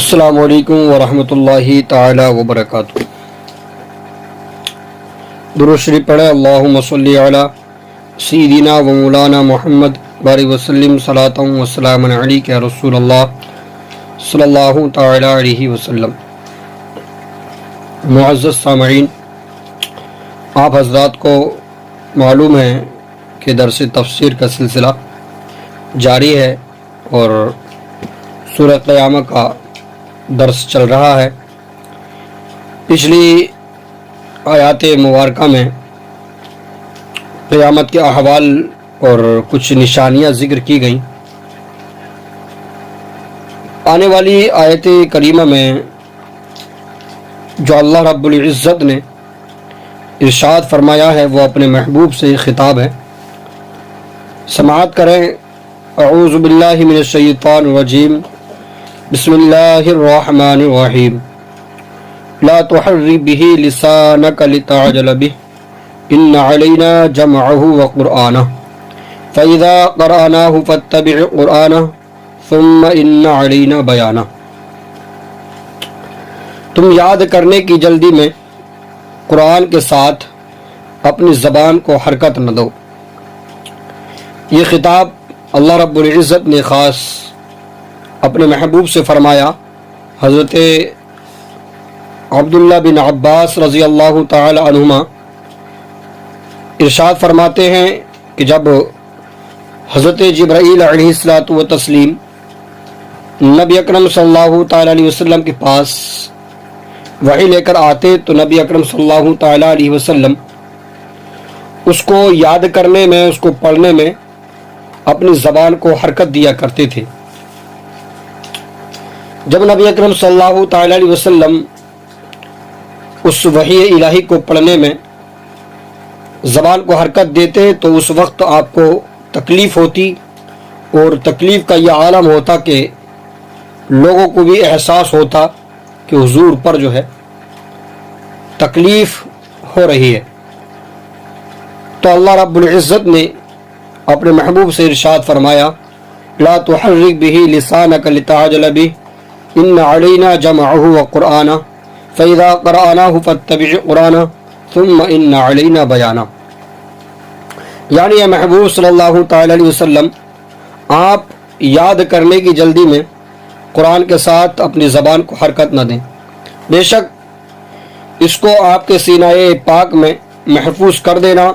السلام علیکم ورحمۃ اللہ تعالی وبرکاتہ۔ درود شریف پڑھیں۔ اللہم صلی علی سیدنا و مولانا محمد بارک وسلم صلاۃ و سلام علیک یا رسول اللہ صلی اللہ تعالی علیہ وسلم۔ معزز سامعین، آپ حضرات کو معلوم ہے کہ درس تفسیر کا سلسلہ جاری ہے اور سورہ قیامہ کا درس چل رہا ہے۔ پچھلی آیات مبارکہ میں قیامت کے احوال اور کچھ نشانیاں ذکر کی گئیں۔ آنے والی آیت کریمہ میں جو اللہ رب العزت نے ارشاد فرمایا ہے وہ اپنے محبوب سے خطاب ہے۔ سماعت کریں۔ اعوذ باللہ من الشیطان الرجیم، بسم اللہ الرحمن الرحیم۔ لا تحرک بہ لسانک لتعجل بہ ان علینا جمعہ وقرآنہ فاذا قرأناہ فاتبع قرآنہ ثم ان علینا بیانہ۔ تم یاد کرنے کی جلدی میں قرآن کے ساتھ اپنی زبان کو حرکت نہ دو۔ یہ خطاب اللہ رب العزت نے خاص اپنے محبوب سے فرمایا۔ حضرت عبداللہ بن عباس رضی اللہ تعالی عنہما ارشاد فرماتے ہیں کہ جب حضرت جبرائیل علیہ الصلوۃ والتسلیم نبی اکرم صلی اللہ تعالی علیہ وسلم کے پاس وحی لے کر آتے تو نبی اکرم صلی اللہ تعالی علیہ وسلم اس کو یاد کرنے میں، اس کو پڑھنے میں اپنی زبان کو حرکت دیا کرتے تھے۔ جب نبی اکرم صلی اللہ تعالی علیہ وسلم اس وحی الہی کو پڑھنے میں زبان کو حرکت دیتے تو اس وقت آپ کو تکلیف ہوتی، اور تکلیف کا یہ عالم ہوتا کہ لوگوں کو بھی احساس ہوتا کہ حضور پر جو ہے تکلیف ہو رہی ہے۔ تو اللہ رب العزت نے اپنے محبوب سے ارشاد فرمایا، لا تحرک بہ لسانک لتعجل بہ ان علینا جمعہ وقرآنہ فاذا قرأناہ فاتبع قرآنہ ثم ان علینا بیانہ۔ یعنی اے محبوب صلی اللہ تعالی علیہ وسلم، آپ یاد کرنے کی جلدی میں قرآن کے ساتھ اپنی زبان کو حرکت نہ دیں، بے شک اس کو آپ کے سینہ پاک میں محفوظ کر دینا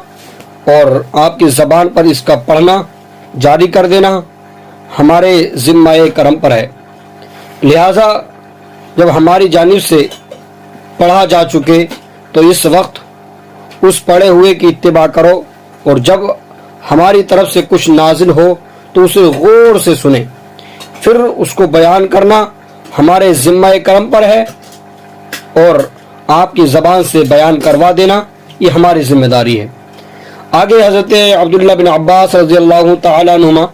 اور آپ کی زبان پر اس کا پڑھنا جاری کر دینا ہمارے ذمہ کرم پر ہے۔ لہٰذا جب ہماری جانب سے پڑھا جا چکے تو اس وقت اس پڑھے ہوئے کی اتباع کرو، اور جب ہماری طرف سے کچھ نازل ہو تو اسے غور سے سنیں، پھر اس کو بیان کرنا ہمارے ذمہ کرم پر ہے، اور آپ کی زبان سے بیان کروا دینا یہ ہماری ذمہ داری ہے۔ آگے حضرت عبداللہ بن عباس رضی اللہ تعالیٰ عنہما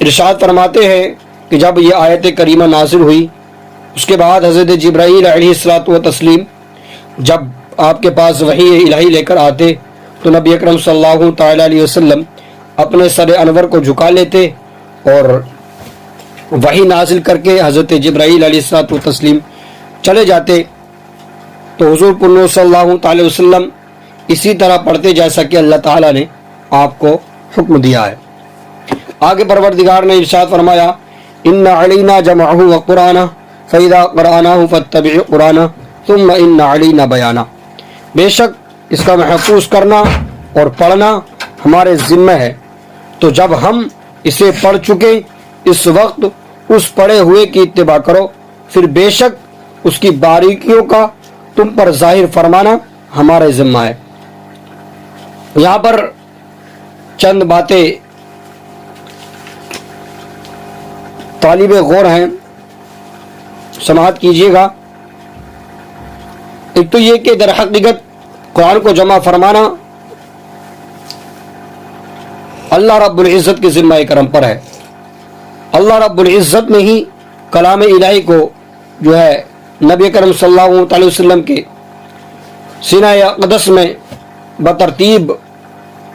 ارشاد فرماتے ہیں کہ جب یہ آیت کریمہ نازل ہوئی اس کے بعد حضرت جبرائیل علیہ الصلوۃ والتسلیم جب آپ کے پاس وحی الہی لے کر آتے تو نبی اکرم صلی اللہ تعالی علیہ وسلم اپنے سر انور کو جھکا لیتے اور وحی نازل کر کے حضرت جبرائیل علیہ الصلوۃ والتسلیم چلے جاتے تو حضور پر صلی اللہ تعالی وسلم اسی طرح پڑھتے جیسا کہ اللہ تعالیٰ نے آپ کو حکم دیا ہے۔ آگے پروردگار نے ارشاد فرمایا، ان علینا جمعہ وقرآنہ فاذا قرأناہ فاتبع قرآنہ ثم ان علینا بیانہ۔ بے شک اس کا محفوظ کرنا اور پڑھنا ہمارے ذمہ ہے، تو جب ہم اسے پڑھ چکے اس وقت اس پڑھے ہوئے کی اتباع کرو، پھر بے شک اس کی باریکیوں کا تم پر ظاہر فرمانا ہمارے ذمہ ہے۔ یہاں پر چند باتیں طالب غور ہیں، سماعت کیجیے گا۔ ایک تو یہ کہ در حقیقت قرآن کو جمع فرمانا اللہ رب العزت کے ذمہ کرم پر ہے۔ اللہ رب العزت نے ہی کلام الہی کو جو ہے نبی کرم صلی اللہ علیہ وسلم کے سینہ اقدس میں بترتیب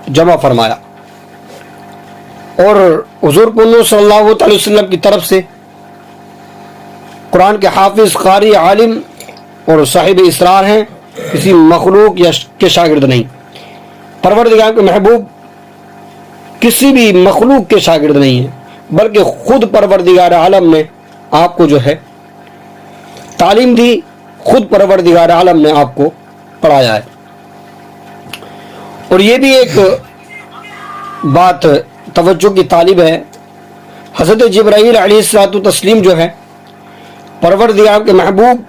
جمع فرمایا، اور حضور صلی اللہ علیہ وسلم کی طرف سے قرآن کے حافظ، قاری، عالم اور صاحب اسرار ہیں، کسی مخلوق یا کے شاگرد نہیں۔ پروردگار کے محبوب کسی بھی مخلوق کے شاگرد نہیں ہے، بلکہ خود پروردگار عالم نے آپ کو جو ہے تعلیم دی، خود پروردگار عالم نے آپ کو پڑھایا ہے۔ اور یہ بھی ایک بات توجہ کی طالب ہے، حضرت جبرائیل علیہ الصلوۃ والتسلیم جو ہے پروردگار کے محبوب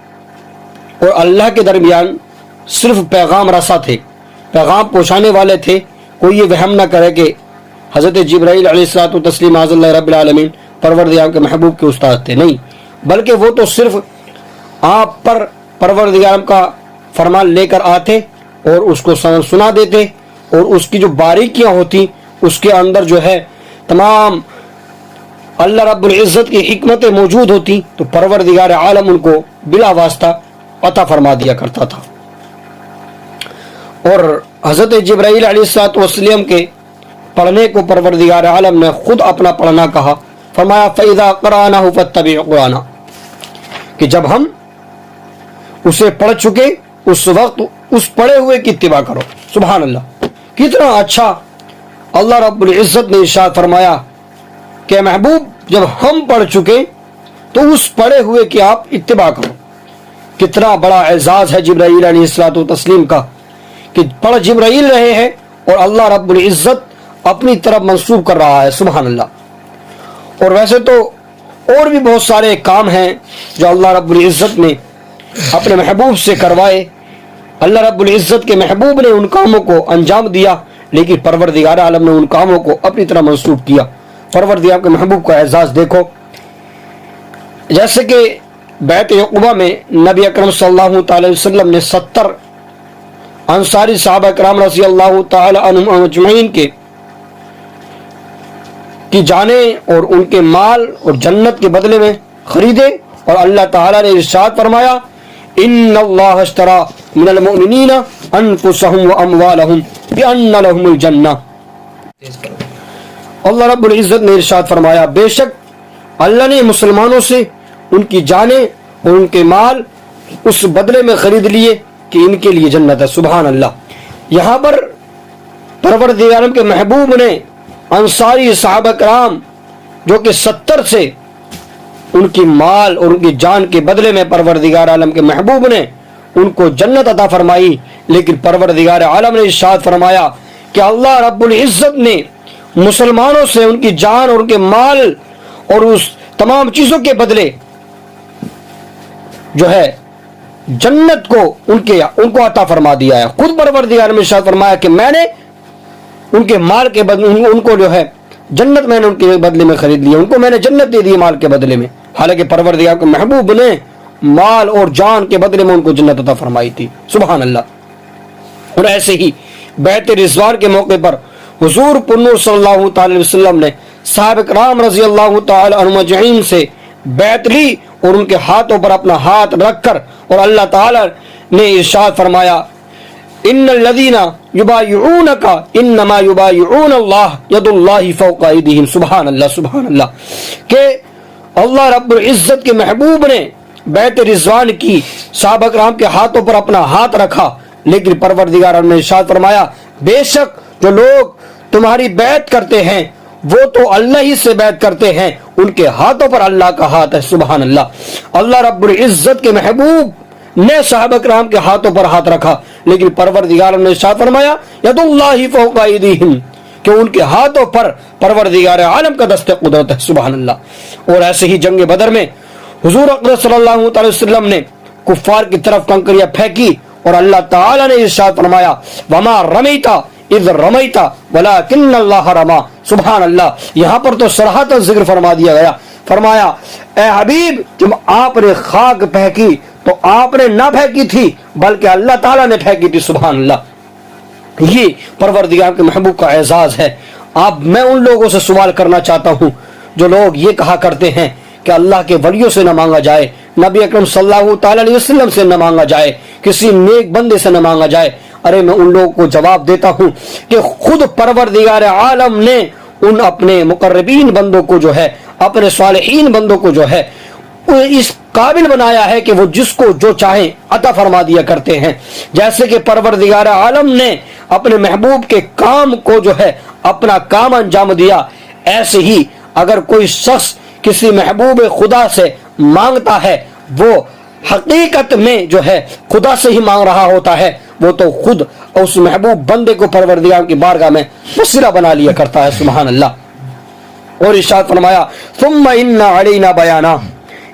اور اللہ کے درمیان صرف پیغام رساں تھے، پیغام پہنچانے والے تھے۔ کوئی یہ وہم نہ کرے کہ حضرت جبرائیل علیہ الصلوۃ والتسلیم معاذ اللہ رب العالمین پروردگار کے محبوب کے استاد تھے، نہیں، بلکہ وہ تو صرف آپ پر پروردگار کا فرمان لے کر آتے اور اس کو سنا دیتے، اور اس کی جو باریکیاں ہوتی اس کے اندر جو ہے تمام اللہ رب العزت کی حکمتیں موجود ہوتی، تو پروردگار عالم ان کو بلا واسطہ عطا فرما دیا کرتا تھا۔ اور حضرت جبرائیل علیہ الصلوۃ والسلام کے پڑھنے کو پروردگار عالم نے خود اپنا پڑھنا کہا، فرمایا فَإِذَا قَرَأْنَاهُ فَاتَّبِعْ قُرْآنَهُ، کہ جب ہم اسے پڑھ چکے اس وقت اس پڑھے ہوئے کی اتباع کرو۔ سبحان اللہ، کتنا اچھا اللہ رب العزت نے ارشاد فرمایا کہ محبوب جب ہم پڑھ چکے تو اس پڑھے ہوئے کی آپ اتباع کرو۔ کتنا بڑا اعزاز ہے جبرائیل علیہ الصلوۃ والتسلیم کا کہ پڑھ جبرائیل رہے ہیں اور اللہ رب العزت اپنی طرف منسوب کر رہا ہے۔ سبحان اللہ۔ اور ویسے تو اور بھی بہت سارے کام ہیں جو اللہ رب العزت نے اپنے محبوب سے کروائے، اللہ رب العزت کے محبوب نے ان کاموں کو انجام دیا، لیکن پروردگار عالم نے ان کاموں کو اپنی طرح منسوب کیا۔ پروردگار کے محبوب کا اعزاز دیکھو، جیسے کہ بیعت عقبہ میں نبی اکرم صلی اللہ تعالی وسلم نے 70 انصاری صحابہ کرام رضی اللہ تعالی عنہم اجمعین کی جانیں اور ان کے مال اور جنت کے بدلے میں خریدے، اور اللہ تعالی نے ارشاد فرمایا ان اللہ اشترى من المؤمنین انفسهم واموالهم بان لهم الجنہ۔ اللہ رب العزت نے ارشاد فرمایا بے شک اللہ نے مسلمانوں سے ان کی جانیں اور ان کے مال اس بدلے میں خرید لیے کہ ان کے لیے جنت ہے۔ سبحان اللہ۔ یہاں پر پروردگار کے محبوب نے انصاری صحابہ کرام جو کہ 70 سے ان کی مال اور ان کی جان کے بدلے میں پروردگار عالم کے محبوب نے ان کو جنت عطا فرمائی، لیکن پروردگار عالم نے ارشاد فرمایا کہ اللہ رب العزت نے مسلمانوں سے ان کی جان اور ان کے مال اور اس تمام چیزوں کے بدلے جو ہے جنت کو ان کو عطا فرما دیا ہے۔ خود پروردگار نے ارشاد فرمایا کہ میں نے ان کے مال کے بدلے ان کو جو ہے جنت میں نے ان کے بدلے میں خرید لیا، ان کو میں نے جنت دے دی مال کے بدلے میں، حالانکہ پروردگار کے محبوب نے مال اور جان کے بدلے میں ان کو جنت عطا فرمائی تھی۔ سبحان اللہ۔ اور ایسے ہی بیعت رضوان کے موقع پر حضور پنور صلی اللہ تعالی وسلم نے صحابہ کرام رضی اللہ تعالی عنہم اجمعین سے بیعت لی اور ان کے ہاتھوں پر اپنا ہاتھ رکھ کر، اور اللہ تعالی نے ارشاد فرمایا ان الذین یبایعونک انما یبایعون اللہ ید اللہ فوق ایدیہم۔ سبحان اللہ، سبحان اللہ، کہ اللہ رب العزت کے محبوب نے بیعت رضوان کی، صحابہ کرام کے ہاتھوں پر اپنا ہاتھ رکھا، لیکن پروردگار نے ارشاد فرمایا بے شک جو لوگ تمہاری بیعت کرتے ہیں وہ تو اللہ ہی سے بیعت کرتے ہیں، ان کے ہاتھوں پر اللہ کا ہاتھ ہے۔ سبحان اللہ۔ اللہ رب العزت کے محبوب نے صحابہ کرام کے ہاتھوں پر ہاتھ رکھا، لیکن پروردگار نے ارشاد فرمایا ید اللہ فوق ایدیہم، کہ ان کے ہاتھوں پر پروردگار عالم کا دست قدرت ہے۔ سبحان اللہ۔ اور ایسے ہی جنگ بدر میں حضور اکرم صلی اللہ تعالی وسلم نے کفار کی طرف کنکریاں پھینکی اور اللہ تعالی نے ارشاد فرمایا وما رمیت اذ رمیت ولکن اللہ رما۔ سبحان اللہ۔ یہاں پر تو صراحتاً ذکر فرما دیا گیا، فرمایا اے حبیب جب آپ نے خاک پھینکی تو آپ نے نہ پھینکی تھی بلکہ اللہ تعالیٰ نے پھینکی تھی۔ سبحان اللہ۔ یہ پروردگار کے محبوب کا اعزاز ہے۔ اب میں ان لوگوں سے سوال کرنا چاہتا ہوں جو لوگ یہ کہا کرتے ہیں کہ اللہ کے ولیوں سے نہ مانگا جائے، نبی اکرم صلی اللہ تعالی علیہ وسلم سے نہ مانگا جائے، کسی نیک بندے سے نہ مانگا جائے۔ ارے میں ان لوگوں کو جواب دیتا ہوں کہ خود پروردگار عالم نے ان اپنے مقربین بندوں کو جو ہے، اپنے صالحین بندوں کو جو ہے اس قابل بنایا ہے کہ وہ جس کو جو چاہیں عطا فرما دیا کرتے ہیں. جیسے کہ پروردگار عالم نے اپنے محبوب کے کام کو جو ہے اپنا کام انجام دیا، ایسے ہی اگر کوئی شخص کسی محبوب خدا سے مانگتا ہے وہ حقیقت میں جو ہے خدا سے ہی مانگ رہا ہوتا ہے، وہ تو خود اس محبوب بندے کو پروردگار کی بارگاہ میں وسیلہ بنا لیا کرتا ہے. سبحان اللہ. اور ارشاد فرمایا ثم ان علینا بیانا،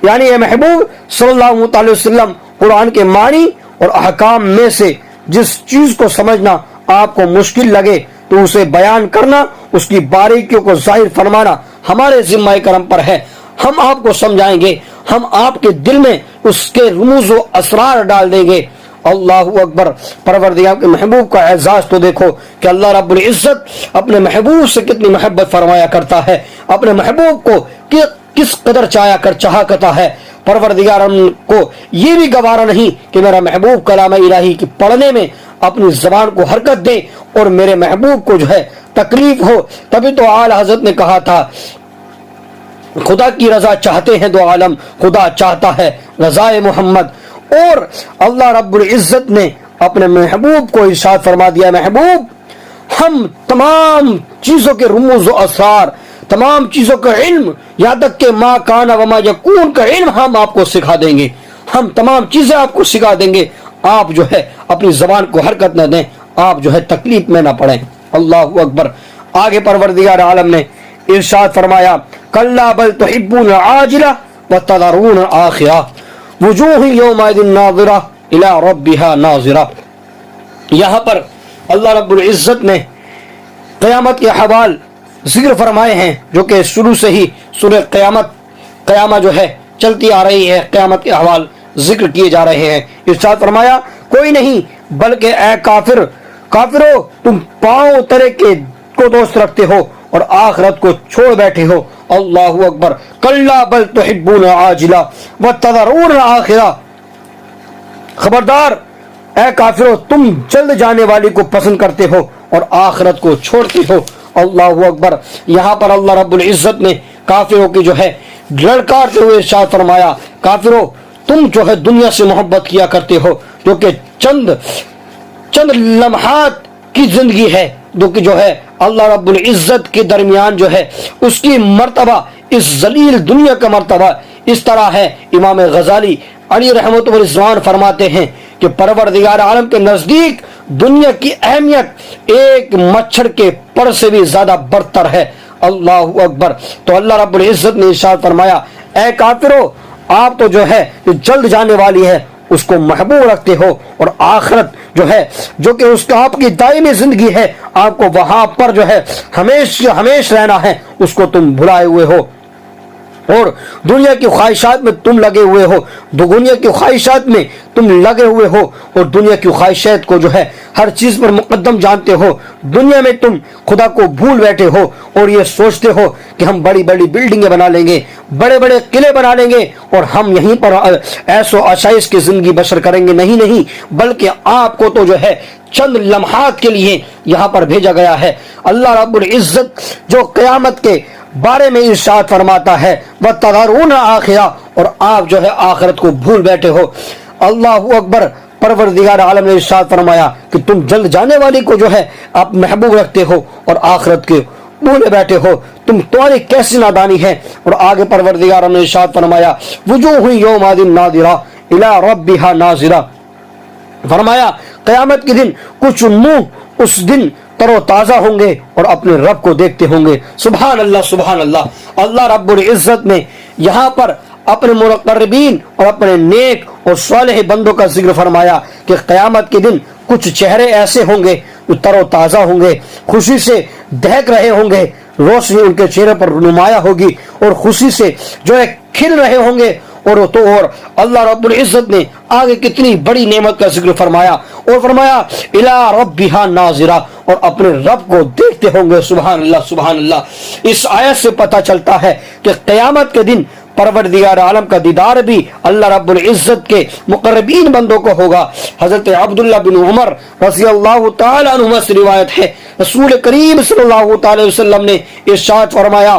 یعنی اے محبوب صلی اللہ تعالی وسلم قرآن کے معنی اور احکام میں سے جس چیز کو سمجھنا آپ کو مشکل لگے تو اسے بیان کرنا، اس کی باریکیوں کو ظاہر فرمانا ہمارے ذمہ کرم پر ہے. ہم آپ کو سمجھائیں گے، ہم آپ کے دل میں اس کے رموز و اسرار ڈال دیں گے. اللہ اکبر. پروردگار کے محبوب کا اعزاز تو دیکھو کہ اللہ رب العزت اپنے محبوب سے کتنی محبت فرمایا کرتا ہے، اپنے محبوب کو کس قدر چاہا کرتا ہے. پروردگار کو یہ بھی گوارا نہیں کہ میرا محبوب کلام الہی کی پڑھنے میں اپنی زبان کو حرکت دے اور میرے محبوب کو جو ہے تکلیف ہو. تبھی تو اعلی حضرت نے کہا تھا خدا کی رضا چاہتے ہیں دو عالم، خدا چاہتا ہے رضا محمد. اور اللہ رب العزت نے اپنے محبوب کو ارشاد فرما دیا محبوب ہم تمام چیزوں کے رموز و اسرار، تمام چیزوں کا علم، یہاں تک کہ ما کان و ما یکون کا علم ہم آپ کو سکھا دیں گے، ہم تمام چیزیں آپ کو سکھا دیں گے. آپ جو ہے اپنی زبان کو حرکت نہ دیں، آپ جو ہے تکلیف میں نہ پڑیں. اللہ اکبر. آگے پروردگار عالم نے ارشاد فرمایا کلا بل تحبون العاجلہ وتذرون الآخرہ وجوہ یومئذ ناظرہ الی ربها ناظرہ. یہاں پر اللہ رب العزت نے قیامت کے احوال ذکر فرمائے ہیں جو کہ شروع سے ہی سورہ قیامت جو ہے چلتی آ رہی ہے، قیامت کے احوال ذکر کیے جا رہے ہیں. ارشاد فرمایا کوئی نہیں بلکہ اے کافرو تم پاؤں ترے کے کو دوست رکھتے ہو اور آخرت کو چھوڑ بیٹھے ہو. اللہ اکبر. کلا بل تحبون العاجلہ وتذرون الآخرہ. خبردار اے کافرو تم جلد جانے والی کو پسند کرتے ہو اور آخرت کو چھوڑتے ہو. اللہ اکبر. یہاں پر اللہ رب العزت نے کافروں کی جو ہے للکارتے ہوئے ارشاد فرمایا کافرو تم جو ہے دنیا سے محبت کیا کرتے ہو جو کہ چند لمحات کی زندگی ہے، جو ہے اللہ رب العزت کے درمیان جو ہے اس کی مرتبہ اس ذلیل دنیا کا مرتبہ اس طرح ہے. امام غزالی علی رحمۃ اللہ رضوان فرماتے ہیں کہ پروردگار عالم کے نزدیک دنیا کی اہمیت ایک مچھر کے پر سے بھی زیادہ برتر ہے. اللہ اکبر. تو اللہ رب العزت نے ارشاد فرمایا اے کافرو آپ تو جو ہے جلد جانے والی ہے اس کو محبوب رکھتے ہو اور آخرت جو ہے جو کہ اس کا آپ کی دائمی زندگی ہے، آپ کو وہاں پر جو ہے ہمیشہ رہنا ہے، اس کو تم بھلائے ہوئے ہو اور دنیا کی خواہشات میں تم لگے ہوئے ہو، دنیا کی خواہشات میں تم لگے ہوئے ہو اور دنیا کی خواہشات کو جو ہے ہر چیز پر مقدم جانتے ہو. دنیا میں تم خدا کو بھول بیٹھے ہو اور یہ سوچتے ہو کہ ہم بڑی بڑی بلڈنگیں بنا لیں گے، بڑے بڑے قلعے بنا لیں گے اور ہم یہیں پر ایش و عشائش کی زندگی بسر کریں گے. نہیں، بلکہ آپ کو تو جو ہے چند لمحات کے لیے یہاں پر بھیجا گیا ہے. اللہ رب العزت جو قیامت کے بارے میں ارشاد فرماتا ہے وَتَذَرُونَ الْآخِرَةَ اور آپ جو ہے آخرت کو بھول بیٹھے ہو. اللہ اکبر. پروردگار عالم نے ارشاد فرمایا کہ تم جلد جانے والی کو جو ہے آپ محبوب رکھتے ہو اور آخرت کے بھولے بیٹھے ہو. تمہاری کیسی نادانی ہے. اور آگے پروردگار نے ارشاد فرمایا وجوہ یومئذ ناظرہ الی ربها ناظرہ. فرمایا قیامت کے دن کچھ منہ اس دن تر و تازہ ہوں گے اور اپنے رب کو دیکھتے ہوں گے. سبحان اللہ سبحان اللہ. اللہ رب العزت نے یہاں پر اپنے مقربین اور اپنے نیک اور صالح بندوں کا ذکر فرمایا کہ قیامت کے دن کچھ چہرے ایسے ہوں گے جو تر و تازہ ہوں گے، خوشی سے دہک رہے ہوں گے، روشنی ان کے چہرے پر نمایاں ہوگی اور خوشی سے جو ہے کھل رہے ہوں گے. اور اللہ رب العزت نے آگے کتنی بڑی نعمت کا ذکر فرمایا اور فرمایا الی ربها ناظرہ اور اپنے رب کو دیکھتے ہوں گے. سبحان اللہ سبحان اللہ. اس آیت سے پتہ چلتا ہے کہ قیامت کے دن پروردگار عالم کا دیدار بھی اللہ رب العزت کے مقربین بندوں کو ہوگا. حضرت عبداللہ بن عمر رضی اللہ تعالی عنہما سے روایت ہے رسول کریم صلی اللہ تعالی وسلم نے ارشاد فرمایا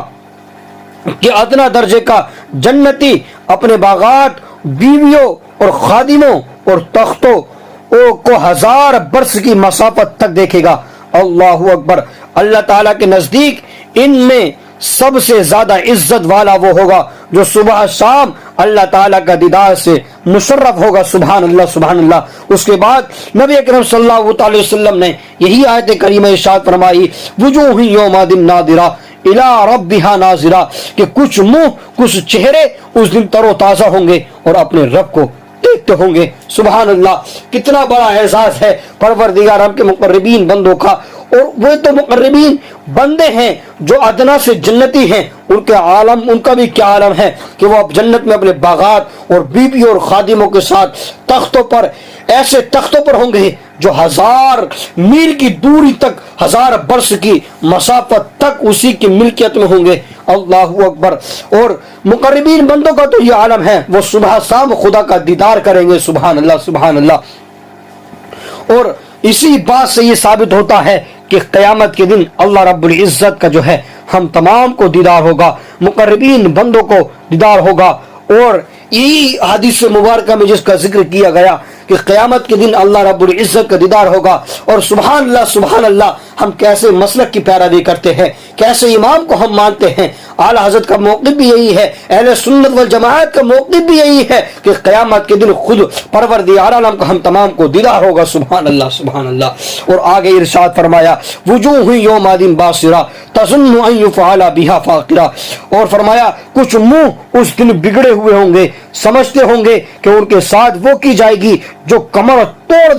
کہ ادنا درجے کا جنتی اپنے باغات، بیویوں اور خادموں اور تختوں کو 1000 برس کی مسافت تک دیکھے گا۔ اللہ اکبر۔ اللہ تعالیٰ کے نزدیک ان میں سب سے زیادہ عزت والا وہ ہوگا جو صبح شام اللہ تعالیٰ کا دیدار سے مشرف ہوگا۔ سبحان اللہ سبحان اللہ۔ اس کے بعد نبی اکرم صلی اللہ علیہ وسلم نے یہی آیت کریمہ ارشاد فرمائی، وجوہ یومئذ ناظرہ الی ربہا ناظرہ، کہ کچھ منہ، کچھ چہرے اس دن تر و تازہ ہوں گے اور اپنے رب کو دیکھتے ہوں گے۔ سبحان اللہ، کتنا بڑا اعزاز ہے پروردگار ہم کے مقربین بندوں کا۔ اور وہ تو مقربین بندے ہیں جو ادنا سے جنتی ہیں، ان کے عالم، ان کا بھی کیا عالم ہے کہ وہ اب جنت میں اپنے باغات اور بیویوں اور خادموں کے ساتھ تختوں پر، ایسے تختوں پر ہوں گے جو 1000 میل کی دوری تک، 1000 برس کی مسافت تک اسی کی ملکیت میں ہوں گے۔ اللہ اکبر۔ اور مقربین بندوں کا تو یہ عالم ہے، وہ صبح شام خدا کا دیدار کریں گے۔ سبحان اللہ سبحان اللہ۔ اور اسی بات سے یہ ثابت ہوتا ہے کہ قیامت کے دن اللہ رب العزت کا جو ہے ہم تمام کو دیدار ہوگا، مقربین بندوں کو دیدار ہوگا۔ اور یہی حدیث مبارکہ میں جس کا ذکر کیا گیا کہ قیامت کے دن اللہ رب العزت کا دیدار ہوگا۔ اور سبحان اللہ ہم کیسے مسلک کی پیروی کرتے ہیں، کیسے امام کو ہم مانتے ہیں۔ اعلیٰ حضرت کا موقف بھی یہی ہے، اہل سنت والجماعت کا موقف بھی یہی ہے کہ قیامت کے دن خود پروردگار عالم کا ہم تمام کو دیدار ہوگا۔ سبحان اللہ سبحان اللہ۔ اور آگے ارشاد فرمایا، وجوہ یومئذ باسرہ تظن ان یفعل بہا فاقرہ، اور فرمایا کچھ منہ اس دن بگڑے ہوئے ہوں گے، سمجھتے ہوں گے کہ ان کے ساتھ وہ کی جائے گی جو کمر توڑ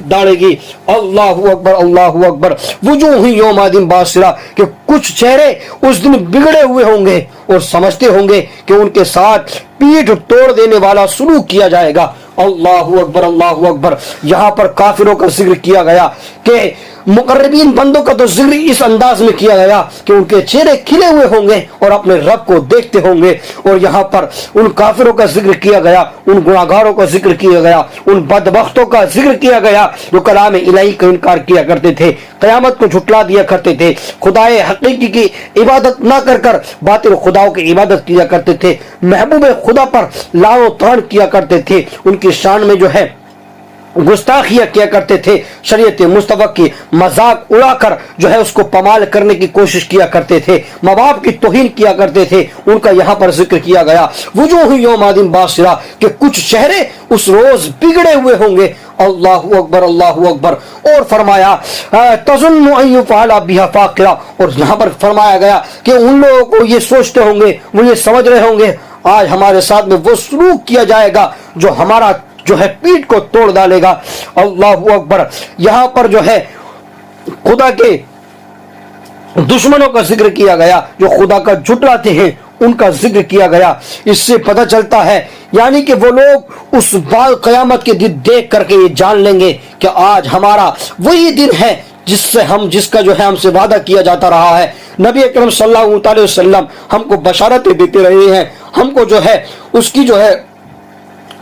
ڈالے گی۔ اللہ اکبر اللہ اکبر۔ وجوہ یومئذ باسرہ، کہ کچھ چہرے اس دن بگڑے ہوئے ہوں گے اور سمجھتے ہوں گے کہ ان کے ساتھ پیٹھ توڑ دینے والا سلوک کیا جائے گا۔ اللہ اکبر اللہ اکبر۔ یہاں پر کافروں کا ذکر کیا گیا کہ مقربین بندوں کا تو ذکر اس انداز میں کیا گیا کہ ان کے چہرے کھلے ہوئے ہوں گے اور اپنے رب کو دیکھتے ہوں گے۔ اور یہاں پر ان کافروں کا ذکر کیا گیا، ان گناہگاروں کا ذکر کیا گیا، ان بدبختوں کا ذکر کیا گیا جو کلام الہی کا انکار کیا کرتے تھے، قیامت کو جھٹلا دیا کرتے تھے، خدائے حقیقی کی عبادت نہ کر باطل خداؤں کی عبادت کیا کرتے تھے، محبوب خدا پر لعن و طعن کیا کرتے تھے، ان کی شان میں جو ہے گستاخیاں کیا کرتے تھے، شریعت مصطفیٰ کی مذاق اڑا کر جو ہے اس کو پامال کرنے کی کوشش کیا کرتے تھے، ماں باپ کی توہین کیا کرتے تھے، ان کا یہاں پر ذکر کیا گیا۔ وجوہ یومئذ باسرہ، کہ کچھ چہرے اس روز بگڑے ہوئے ہوں گے۔ اللہ اکبر اللہ اکبر۔ اور فرمایا تظن ان یفعل بہا فاقرہ، اور یہاں پر فرمایا گیا کہ ان لوگوں کو یہ سوچتے ہوں گے، وہ یہ سمجھ رہے ہوں گے آج ہمارے ساتھ میں وہ سلوک کیا جائے گا جو ہمارا جو ہے پیٹ کو توڑ ڈالے گا۔ اللہ اکبر۔ یہاں پر جو ہے خدا کے دشمنوں کا ذکر کیا گیا جو خدا کا جھٹلاتے ہیں، ان کا ذکر کیا گیا۔ اس سے پتہ چلتا ہے یعنی کہ وہ لوگ اس بال قیامت کے دن دیکھ کر کے یہ جان لیں گے کہ آج ہمارا وہی دن ہے جس کا جو ہے ہم سے وعدہ کیا جاتا رہا ہے۔ نبی اکرم صلی اللہ علیہ وسلم ہم کو بشارتیں دیتے رہے ہیں، ہم کو جو ہے اس کی جو ہے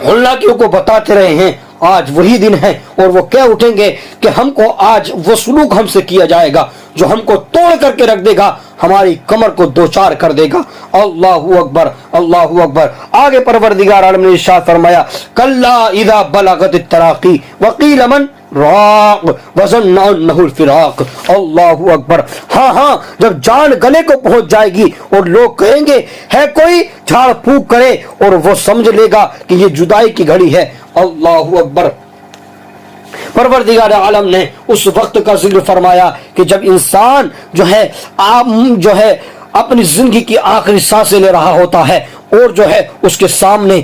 ہلاکیوں کو بتاتے رہے ہیں۔ آج وہی دن ہے اور وہ کہہ اٹھیں گے کہ ہم کو آج وہ سلوک ہم سے کیا جائے گا جو ہم کو توڑ کر کے رکھ دے گا، ہماری کمر کو دوچار کر دے گا۔ اللہ اکبر اللہ اکبر۔ آگے پروردگار عالم نے ارشاد فرمایا، کلا اذا بلغت التراقی وقیل من راق وظن انہ الفراق۔ اللہ اکبر۔ ہاں جب جان گلے کو پہنچ جائے گی اور لوگ کہیں گے ہے کوئی جھاڑ پھونک کرے، اور وہ سمجھ لے گا کہ یہ جدائی کی گھڑی ہے۔ اللہ اکبر۔ پروردگار عالم نے اس وقت کا ذکر فرمایا کہ جب انسان جو ہے اپنی زندگی کی آخری سانسیں لے رہا ہوتا ہے اور جو ہے اس کے سامنے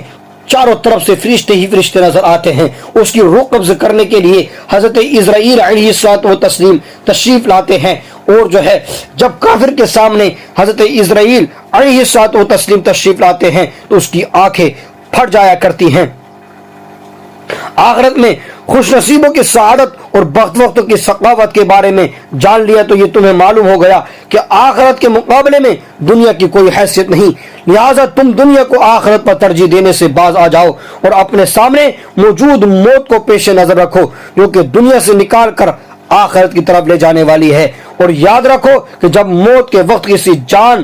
چاروں طرف سے فرشتے ہی فرشتے نظر آتے ہیں اس کی روح قبض کرنے کے لیے۔ حضرت اسرائیل علیہ الصلوۃ والتسلیم تشریف لاتے ہیں، اور جو ہے جب کافر کے سامنے حضرت اسرائیل علیہ الصلوۃ والتسلیم تشریف لاتے ہیں تو اس کی آنکھیں پھٹ جایا کرتی ہیں۔ آخرت میں خوش نصیبوں کی سعادت اور بخت وقتوں کی سخاوت کے بارے میں جان لیا تو یہ تمہیں معلوم ہو گیا کہ آخرت کے مقابلے میں دنیا کی کوئی حیثیت نہیں، لہٰذا تم دنیا کو آخرت پر ترجیح دینے سے باز آ جاؤ اور اپنے سامنے موجود موت کو پیش نظر رکھو جو کہ دنیا سے نکال کر آخرت کی طرف لے جانے والی ہے۔ اور یاد رکھو کہ جب موت کے وقت کسی جان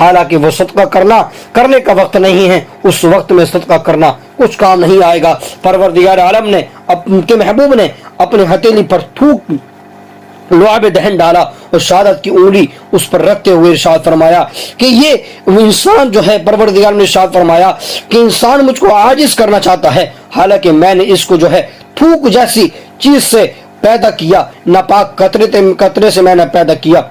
حالانکہ وہ صدقہ کرنے کا وقت نہیں ہے، اس وقت میں صدقہ کرنا کچھ کام نہیں آئے گا۔ پروردگار عالم نے ان کے محبوب نے اپنے ہتھیلی پر تھوک لعاب دہن ڈالا اور شہادت کی انگلی اس پر رکھتے ہوئے ارشاد فرمایا کہ یہ انسان جو ہے، پروردگار نے ارشاد فرمایا کہ انسان مجھ کو عاجز کرنا چاہتا ہے، حالانکہ میں نے اس کو جو ہے تھوک جیسی چیز سے پیدا کیا، ناپاک قطرے سے میں نے پیدا کیا۔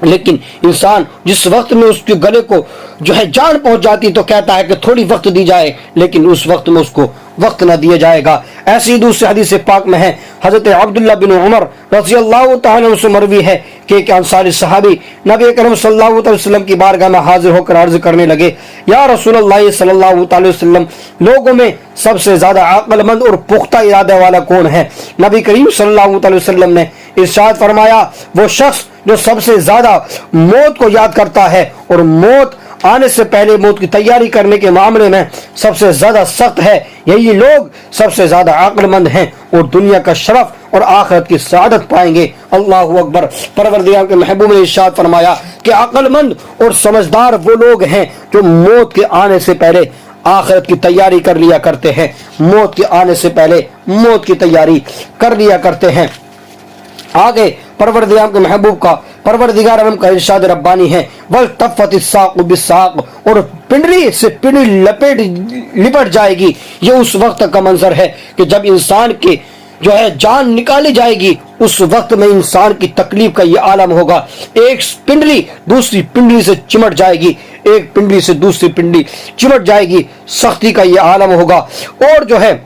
لیکن انسان جس وقت میں اس کے گلے کو جو ہے جان پہنچ جاتی تو کہتا ہے کہ تھوڑی وقت دی جائے، لیکن اس وقت میں اس کو وقت نہ دیا جائے گا۔ ایسی دوسری حدیث پاک میں ہے، حضرت عبداللہ بن عمر رضی اللہ تعالی عنہ سے مروی ہے کہ ایک انصاری صحابی نبی اکرم صلی اللہ علیہ وسلم کی بارگاہ میں حاضر ہو کر عرض کرنے لگے، یا رسول اللہ صلی اللہ علیہ وسلم، لوگوں میں سب سے زیادہ عقل مند اور پختہ ارادے والا کون ہے؟ نبی کریم صلی اللہ علیہ وسلم نے ارشاد فرمایا، وہ شخص جو سب سے زیادہ موت کو یاد کرتا ہے اور موت آنے سے پہلے موت کی تیاری کرنے کے معاملے میں سب سے زیادہ سخت ہے، یہی لوگ سب سے زیادہ عقل مند ہیں اور دنیا کا شرف اور آخرت کی سعادت پائیں گے۔ اللہ اکبر۔ پروردگار کے محبوب نے ارشاد فرمایا کہ عقل مند اور سمجھدار وہ لوگ ہیں جو موت کے آنے سے پہلے آخرت کی تیاری کر لیا کرتے ہیں، موت کے آنے سے پہلے موت کی تیاری کر لیا کرتے ہیں۔ آگے پروردگار کے محبوب کا پروردگار عالم کا ارشاد ربانی ہے، وَالْتَفَّتِ السَّاقُ بِالسَّاقِ، اور پنڈلی سے پنڈلی لپٹ جائے گی۔ یہ اس وقت کا منظر ہے کہ جب انسان کے جو ہے جان نکالی جائے گی، اس وقت میں انسان کی تکلیف کا یہ عالم ہوگا۔ ایک پنڈلی دوسری پنڈلی سے چمٹ جائے گی، ایک پنڈلی سے دوسری پنڈلی چمٹ جائے گی، سختی کا یہ عالم ہوگا۔ اور جو ہے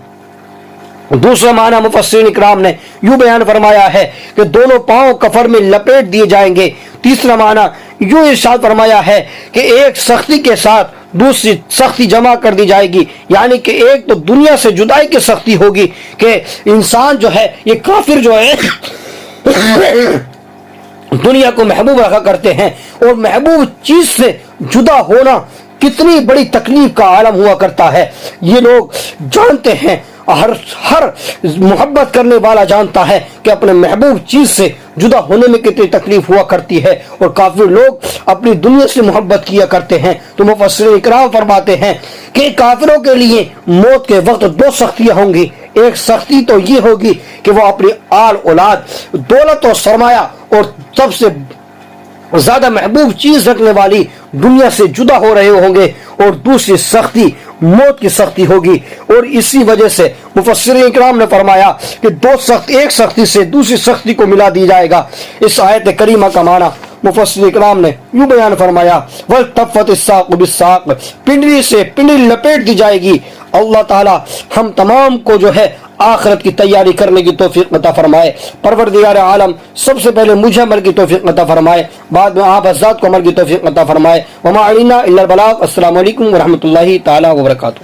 دوسرا معنی مفسرین اکرام نے یوں بیان فرمایا ہے کہ دونوں پاؤں کفر میں لپیٹ دیے جائیں گے۔ تیسرا معنی یوں ارشاد فرمایا ہے کہ ایک سختی کے ساتھ دوسری سختی جمع کر دی جائے گی، یعنی کہ ایک تو دنیا سے جدائی کی سختی ہوگی کہ انسان جو ہے، یہ کافر جو ہے دنیا کو محبوب رکھا کرتے ہیں، اور محبوب چیز سے جدا ہونا کتنی بڑی تکلیف کا عالم ہوا کرتا ہے۔ یہ لوگ جانتے ہیں، ہر محبت کرنے والا جانتا ہے کہ اپنے محبوب چیز سے جدا ہونے میں کتنی تکلیف ہوا کرتی ہے، اور کافر لوگ اپنی دنیا سے محبت کیا کرتے ہیں۔ تو مفسرین اکرام فرماتے ہیں کہ کافروں کے لیے موت کے وقت دو سختیاں ہوں گی۔ ایک سختی تو یہ ہوگی کہ وہ اپنی آل اولاد، دولت اور سرمایہ اور سب سے زیادہ محبوب چیز رکھنے والی دنیا سے جدا ہو رہے ہوں گے، اور دوسری سختی موت کی سختی ہوگی۔ اور اسی وجہ سے مفسرین اکرام نے فرمایا کہ ایک سختی سے دوسری سختی کو ملا دی جائے گا۔ اس آیت کریمہ کا معنی مفسرین اکرام نے یوں بیان فرمایا، وَالْتَفَّتِ السَّاقُ بِالسَّاقِ، پنڈلی سے پنڈلی لپیٹ دی جائے گی۔ اللہ تعالی ہم تمام کو جو ہے آخرت کی تیاری کرنے کی توفیق عطا فرمائے۔ پروردگار عالم سب سے پہلے مجھے عمل کی توفیق عطا فرمائے، بعد میں آپ حضرات کو عمل کی توفیق عطا فرمائے۔ وما علینا الا البلاغ۔ السلام علیکم ورحمۃ اللہ تعالی وبرکاتہ۔